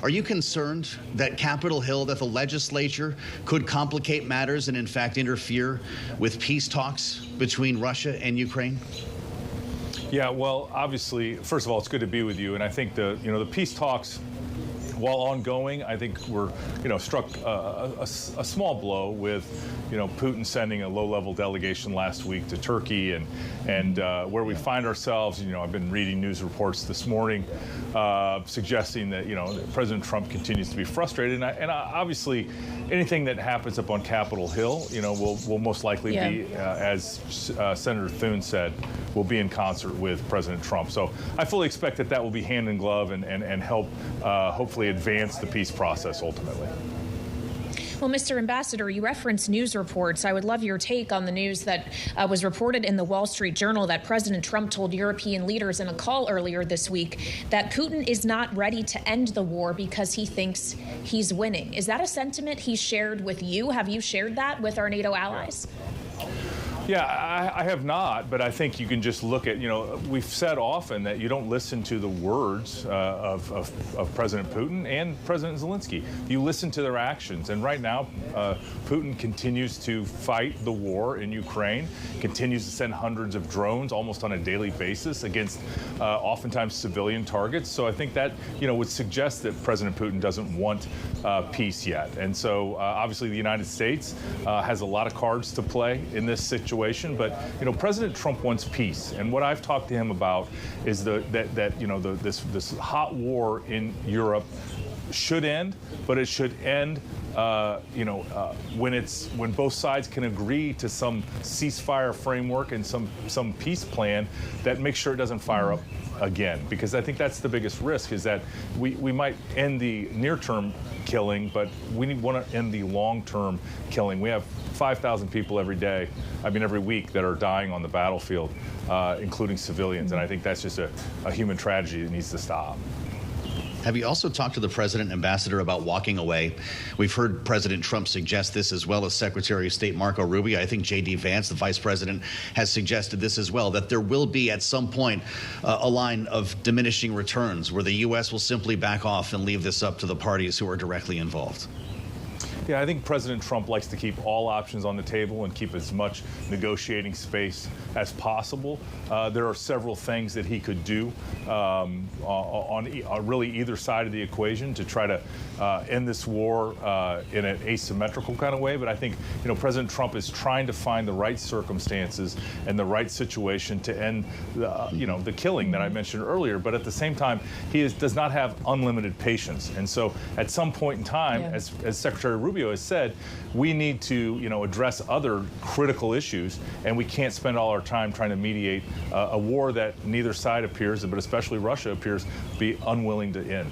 Are you concerned that Capitol Hill, that the legislature could complicate matters and in fact interfere with peace talks between Russia and Ukraine? Yeah, well, obviously, first of all, it's good to be with you. And I think the peace talks, while ongoing, I think we're, struck a small blow with, Putin sending a low-level delegation last week to Turkey, and where we find ourselves. I've been reading news reports this morning suggesting that, President Trump continues to be frustrated, and obviously, anything that happens up on Capitol Hill, will most likely be, as Senator Thune said, will be in concert with President Trump. So I fully expect that will be hand in glove and help hopefully advance the peace process ultimately. Well, Mr. Ambassador, you referenced news reports. I would love your take on the news that was reported in the Wall Street Journal that President Trump told European leaders in a call earlier this week that Putin is not ready to end the war because he thinks he's winning. Is that a sentiment he shared with you? Have you shared that with our NATO allies? Yeah, I have not, but I think you can just look at, we've said often that you don't listen to the words of President Putin and President Zelensky. You listen to their actions. And right now, Putin continues to fight the war in Ukraine, continues to send hundreds of drones almost on a daily basis against oftentimes civilian targets. So I think that, would suggest that President Putin doesn't want peace yet. And so obviously the United States has a lot of cards to play in this situation. But President Trump wants peace, and what I've talked to him about is this hot war in Europe should end, but it should end when both sides can agree to some ceasefire framework and some peace plan that makes sure it doesn't fire up again, because I think that's the biggest risk, is that we might end the near-term killing, but we want to end the long-term killing. We have 5,000 people every week that are dying on the battlefield, including civilians, and I think that's just a human tragedy that needs to stop. Have you also talked to the president, Ambassador, about walking away? We've heard President Trump suggest this, as well as Secretary of State Marco Rubio. I think J.D. Vance, the vice president, has suggested this as well, that there will be at some point a line of diminishing returns where the U.S. will simply back off and leave this up to the parties who are directly involved. Yeah, I think President Trump likes to keep all options on the table and keep as much negotiating space as possible. There are several things that he could do on really either side of the equation to try to end this war in an asymmetrical kind of way. But I think, President Trump is trying to find the right circumstances and the right situation to end the killing that I mentioned earlier. But at the same time, he does not have unlimited patience. And so at some point in time, as Secretary Rubio has said, we need to, address other critical issues, and we can't spend all our time trying to mediate a war that neither side appears, but especially Russia appears, to be unwilling to end.